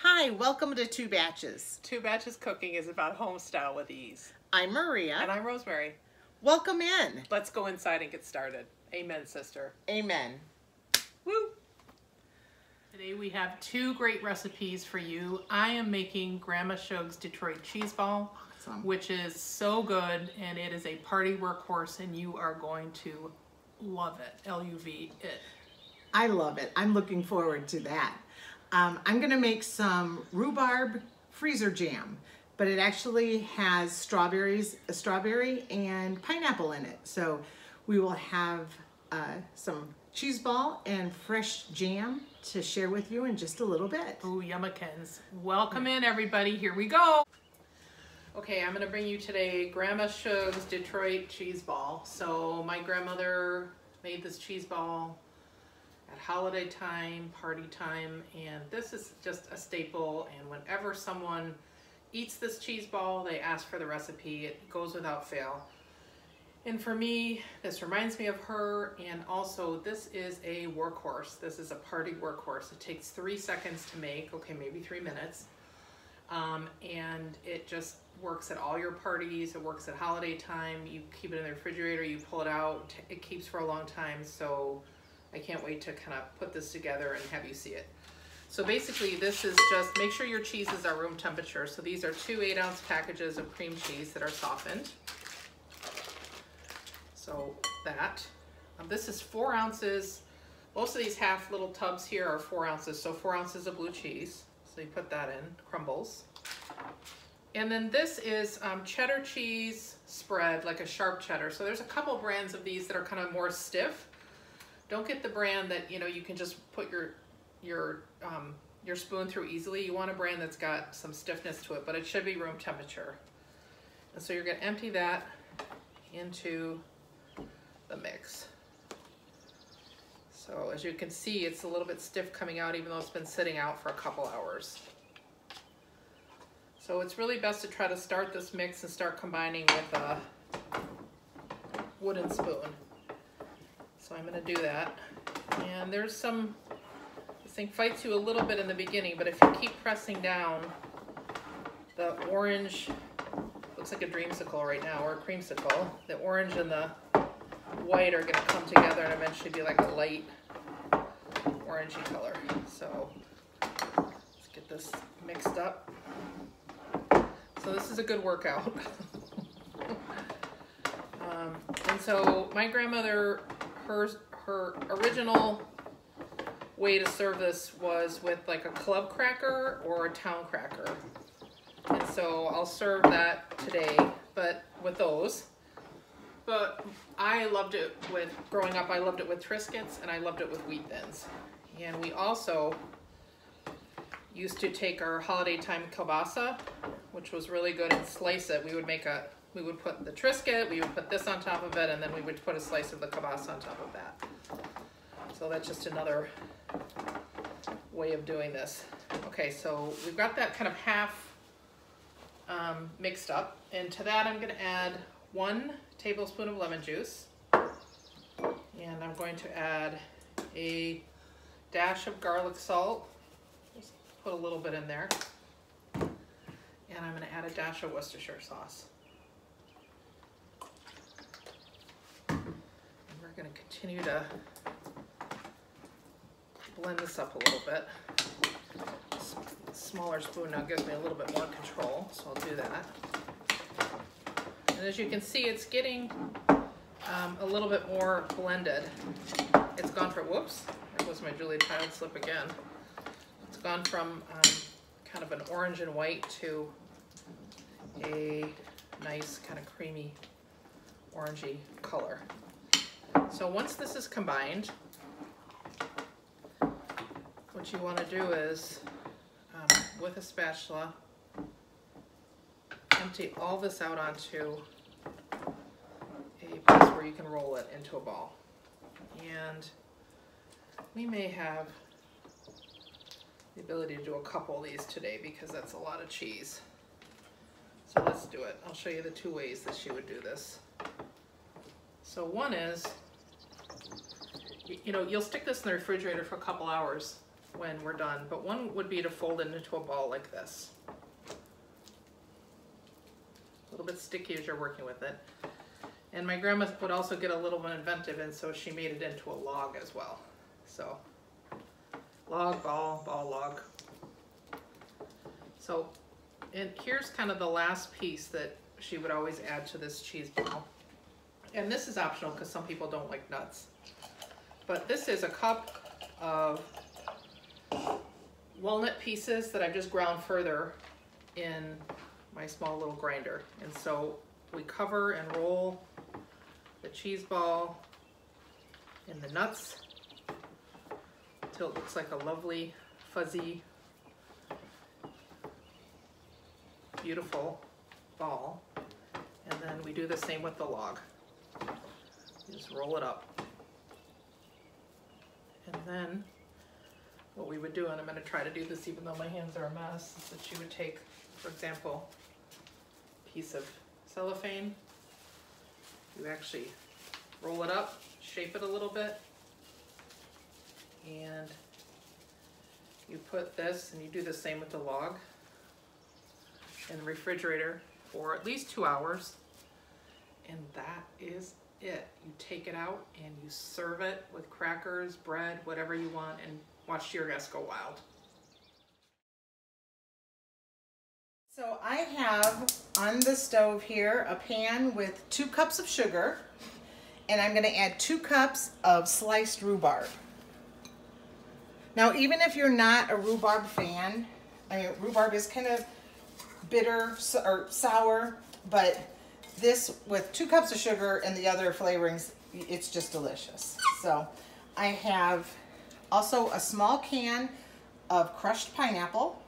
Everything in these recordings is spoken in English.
Hi, welcome to Two Batches. Two Batches Cooking is about home style with ease. I'm Maria. And I'm Rosemary. Welcome in. Let's go inside and get started. Amen, sister. Amen. Woo! Today we have two great recipes for you. I am making Grandma Shug's Detroit Cheeseball, which is so good, and it is a party workhorse, and you are going to love it. L-U-V it. I love it. I'm looking forward to that. I'm going to make some rhubarb freezer jam, but it actually has strawberry and pineapple in it. So we will have some cheese ball and fresh jam to share with you in just a little bit. Ooh, yummikins. Welcome in, everybody. Here we go. Okay, I'm going to bring you today Grandma Shug's Detroit Cheeseball. So my grandmother made this cheese ball at holiday time, party time, and this is just a staple, and whenever someone eats this cheese ball, they ask for the recipe. It goes without fail. And for me, this reminds me of her, and also this is a workhorse. This is a party workhorse. It takes 3 seconds to make, okay, maybe 3 minutes, and it just works at all your parties. It works at holiday time. You keep it in the refrigerator, you pull it out, it keeps for a long time, so I can't wait to kind of put this together and have you see it. So basically this is just, make sure your cheeses are room temperature. So these are 2 8-ounce packages of cream cheese that are softened. So that. This is 4 ounces. Most of these half little tubs here are 4 ounces. So 4 ounces of blue cheese. So you put that in, crumbles. And then this is cheddar cheese spread, like a sharp cheddar. So there's a couple brands of these that are kind of more stiff. Don't get the brand that, you know, you can just put your spoon through easily. You want a brand that's got some stiffness to it, but it should be room temperature. And so you're going to empty that into the mix. So as you can see, it's a little bit stiff coming out, even though it's been sitting out for a couple hours. So it's really best to try to start this mix and start combining with a wooden spoon. So I'm going to do that, and there's some, this thing fights you a little bit in the beginning, but if you keep pressing down, the orange, looks like a dreamsicle right now, or a creamsicle, the orange and the white are going to come together and eventually be like a light orangey color. So let's get this mixed up. So this is a good workout. And so my grandmother, her original way to serve this was with like a club cracker or a town cracker. And so I'll serve that today, but with those. But I loved it with, growing up, I loved it with Triscuits, and I loved it with Wheat Thins. And we also used to take our holiday time kielbasa, which was really good, and slice it. We would put the Triscuit, we would put this on top of it, and then we would put a slice of the kielbasa on top of that. So that's just another way of doing this. Okay, so we've got that kind of half mixed up, and to that I'm going to add 1 tablespoon of lemon juice, and I'm going to add a dash of garlic salt, just put a little bit in there, and I'm going to add a dash of Worcestershire sauce. And we're going to continue to blend this up a little bit. Smaller spoon now gives me a little bit more control, so I'll do that. And as you can see, it's getting a little bit more blended. It's gone from, whoops, there goes my Julia Child slip again. It's gone from kind of an orange and white to a nice kind of creamy orangey color. So once this is combined, what you want to do is, with a spatula, empty all this out onto a place where you can roll it into a ball. And we may have the ability to do a couple of these today because that's a lot of cheese. So let's do it. I'll show you the 2 ways that she would do this. So one is, you know, you'll stick this in the refrigerator for a couple hours when we're done, but one would be to fold it into a ball like this. A little bit sticky as you're working with it. And my grandma would also get a little bit inventive, and so she made it into a log as well. So log, ball, ball, log. So, and here's kind of the last piece that she would always add to this cheese ball. And this is optional because some people don't like nuts. But this is a cup of walnut pieces that I've just ground further in my small little grinder. And so we cover and roll the cheese ball in the nuts until it looks like a lovely, fuzzy, beautiful ball. And then we do the same with the log. You just roll it up. And then what we would do, and I'm going to try to do this even though my hands are a mess, is that you would take, for example, a piece of cellophane. You actually roll it up, shape it a little bit, and you put this, and you do the same with the log, in the refrigerator for at least 2 hours, and that is it. You take it out and you serve it with crackers, bread, whatever you want, and watch your guests go wild. So I have on the stove here a pan with 2 cups of sugar, and I'm going to add 2 cups of sliced rhubarb. Now, even if you're not a rhubarb fan, I mean, rhubarb is kind of bitter or sour, but this with 2 cups of sugar and the other flavorings, it's just delicious. So I have also a small can of crushed pineapple,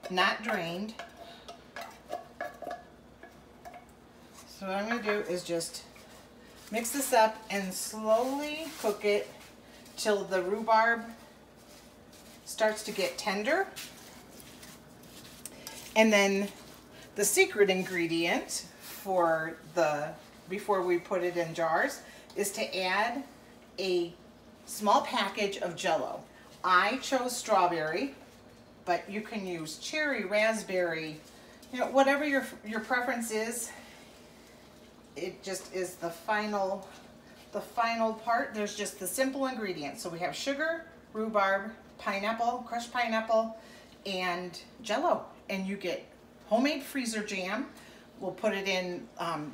not drained. So what I'm going to do is just mix this up and slowly cook it till the rhubarb starts to get tender. And then the secret ingredient for before we put it in jars is to add a small package of Jell-O. I chose strawberry, but you can use cherry, raspberry, you know, whatever your preference is. It just is the final part. There's just the simple ingredients. So we have sugar, rhubarb, pineapple, crushed pineapple, and Jell-O. And you get homemade freezer jam. We'll put it in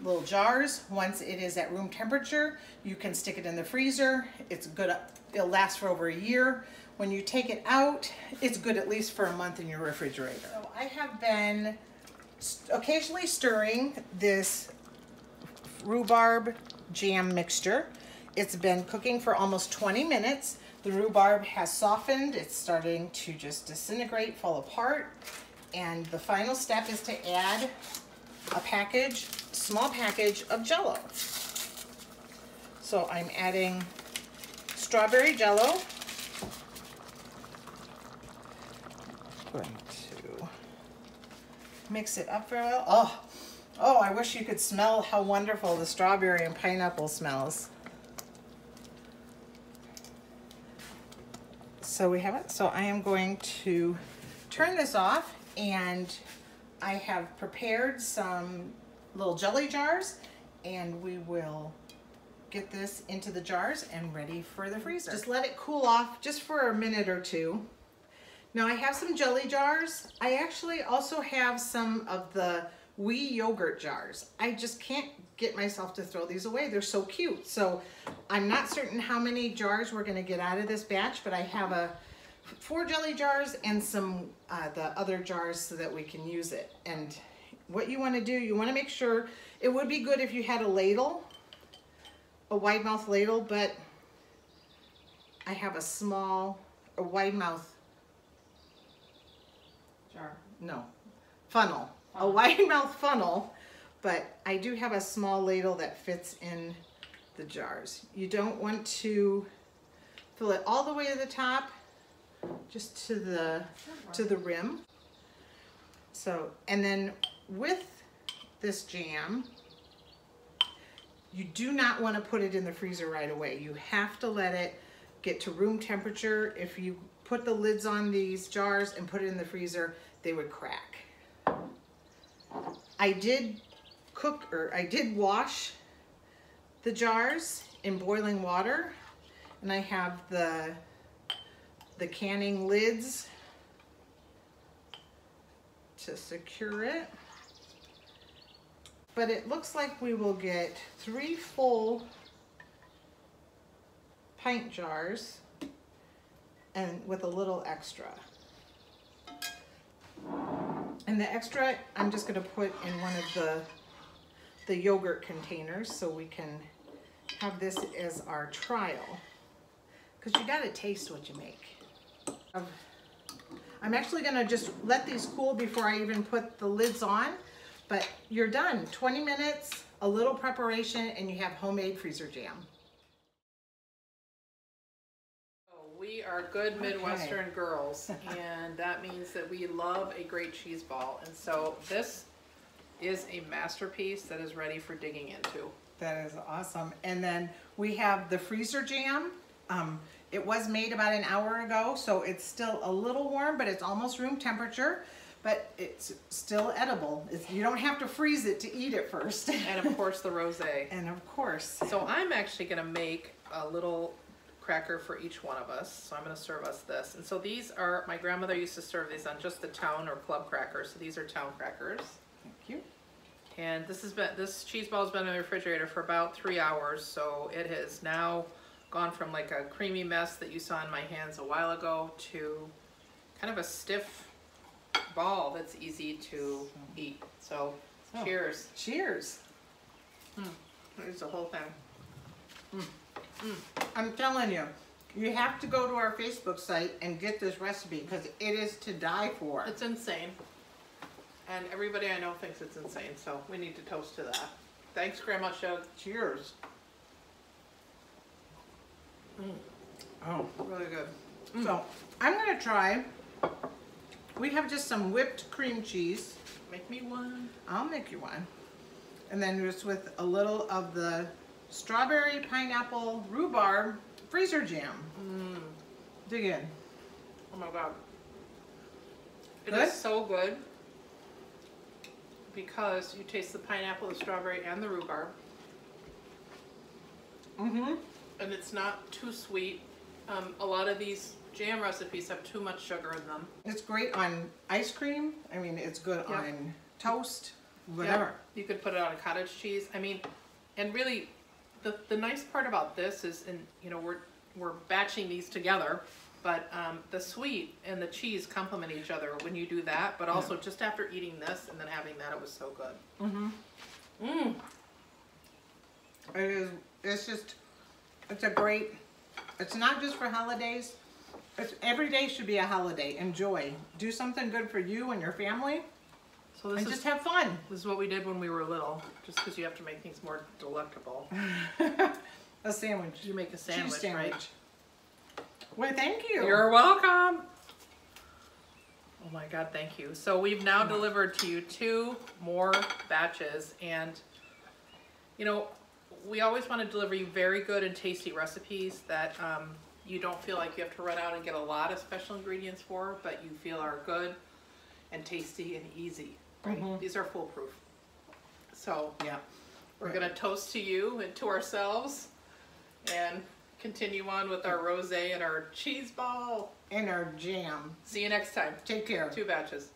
little jars. Once it is at room temperature, you can stick it in the freezer. It's good. It'll last for over a year. When you take it out, it's good at least for a month in your refrigerator. So I have been occasionally stirring this rhubarb jam mixture. It's been cooking for almost 20 minutes. The rhubarb has softened. It's starting to just disintegrate, fall apart. And the final step is to add a small package of Jell-O. So I'm adding strawberry Jell-O. Going to mix it up very well. Oh, I wish you could smell how wonderful the strawberry and pineapple smells. So we have it. So I am going to turn this off, and I have prepared some little jelly jars, and we will get this into the jars and ready for the freezer. Just let it cool off just for a minute or two. Now I have some jelly jars. I actually also have some of the wee yogurt jars. I just can't get myself to throw these away. They're so cute. So I'm not certain how many jars we're going to get out of this batch, but I have 4 jelly jars and some the other jars so that we can use it. And what you want to do, you want to make sure, it would be good if you had a ladle, a wide mouth ladle, but I have a wide mouth jar. No, funnel. A wide mouth funnel, but I do have a small ladle that fits in the jars. You don't want to fill it all the way to the top, just to the rim. So, and then with this jam, you do not want to put it in the freezer right away. You have to let it get to room temperature. If you put the lids on these jars and put it in the freezer, they would crack. I did wash the jars in boiling water, and I have the canning lids to secure it. But it looks like we will get 3 full pint jars and with a little extra. And the extra I'm just going to put in one of the yogurt containers so we can have this as our trial, because you got to taste what you make. I'm actually going to just let these cool before I even put the lids on, but you're done. 20 minutes, a little preparation, and you have homemade freezer jam. We are good Midwestern girls, and that means that we love a great cheese ball. And so this is a masterpiece that is ready for digging into. That is awesome. And then we have the freezer jam. It was made about an hour ago, so it's still a little warm, but it's almost room temperature, but it's still edible. You don't have to freeze it to eat it first. And of course the rosé. And of course. So I'm actually gonna make a little cracker for each one of us. So I'm gonna serve us this. And so these are, my grandmother used to serve these on just the town or club crackers. So these are town crackers. Thank you. And this cheese ball has been in the refrigerator for about 3 hours. So it has now gone from like a creamy mess that you saw in my hands a while ago to kind of a stiff ball that's easy to eat. So cheers. Cheers. Here's the whole thing. I'm telling you, you have to go to our Facebook site and get this recipe because it is to die for. It's insane. And everybody I know thinks it's insane, so we need to toast to that. Thanks, Grandma Shug. Cheers. Oh, Really good. so I'm gonna try. We have just some whipped cream cheese. Make me one. I'll make you one. And then just with a little of the strawberry, pineapple, rhubarb freezer jam. Dig in. Oh my God. It Good? is so good because you taste the pineapple, the strawberry, and the rhubarb. And it's not too sweet. A lot of these jam recipes have too much sugar in them. It's great on ice cream. I mean, it's good Yep. on toast, whatever. Yep. You could put it on a cottage cheese. I mean, and really, the nice part about this is, and you know, we're batching these together, but the sweet and the cheese complement each other when you do that. But also, just after eating this and then having that, it was so good. It is. It's just. It's a great. It's not just for holidays. It's every day should be a holiday. Enjoy. Do something good for you and your family. So this And is just have fun. This is what we did when we were little, just because you have to make things more delectable. A sandwich. You make a sandwich, Cheese sandwich. right? Well, thank you. You're welcome. Oh my God, thank you. So we've now delivered to you 2 more batches, and you know, we always want to deliver you very good and tasty recipes that you don't feel like you have to run out and get a lot of special ingredients for, but you feel are good and tasty and easy. Right? These are foolproof. So Yeah. we're gonna toast to you and to ourselves and continue on with our rosé and our cheese ball. And our jam. See you next time. Take care. 2 batches.